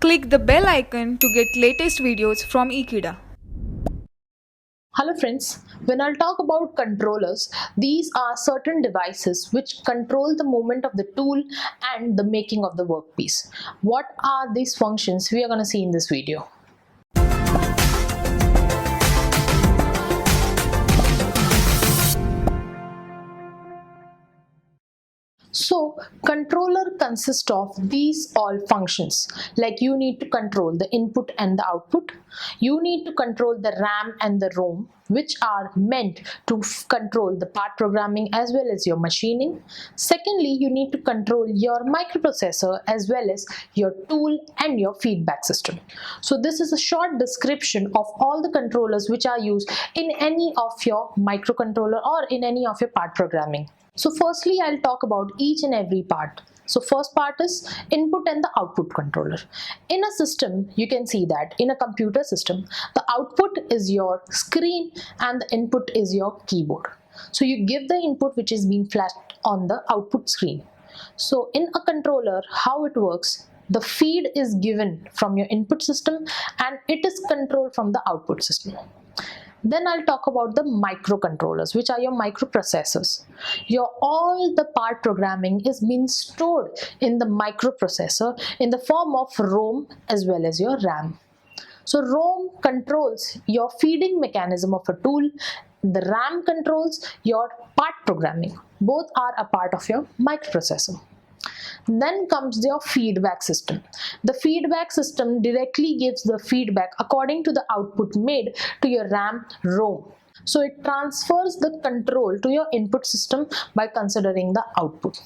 Click the bell icon to get latest videos from Ekeeda. Hello friends, when I'll talk about controllers, these are certain devices which control the movement of the tool and the making of the workpiece. What are these functions we are going to see in this video. So controller consists of these all functions, like you need to control the input and the output. You need to control the RAM and the ROM, which are meant to control the part programming as well as your machining. Secondly, you need to control your microprocessor as well as your tool and your feedback system. So this is a short description of all the controllers which are used in any of your microcontroller or in any of your part programming. So firstly, I'll talk about each and every part. So first part is input and the output controller. In a system, you can see that in a computer system, the output is your screen and the input is your keyboard. So you give the input which is being flashed on the output screen. So in a controller, how it works, the feed is given from your input system and it is controlled from the output system. Then I'll talk about the microcontrollers, which are your microprocessors. All the part programming is being stored in the microprocessor in the form of ROM as well as your RAM. So ROM controls your feeding mechanism of a tool. The RAM controls your part programming. Both are a part of your microprocessor. Then comes your feedback system. The feedback system directly gives the feedback according to the output made to your RAM ROM. So it transfers the control to your input system by considering the output.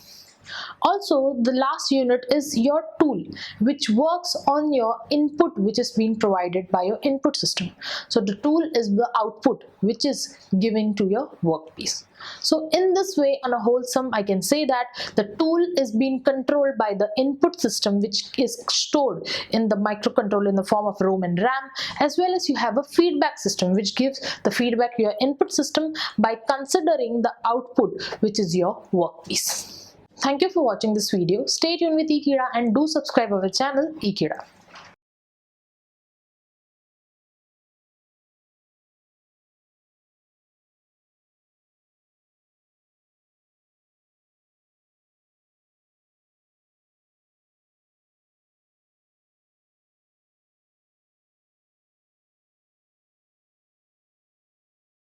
Also, the last unit is your tool, which works on your input which is being provided by your input system. So the tool is the output which is given to your workpiece. So in this way, on a wholesome, I can say that the tool is being controlled by the input system which is stored in the microcontroller in the form of ROM and RAM, as well as you have a feedback system which gives the feedback to your input system by considering the output which is your workpiece. Thank you for watching this video. Stay tuned with Ekeeda and do subscribe our channel Ekeeda.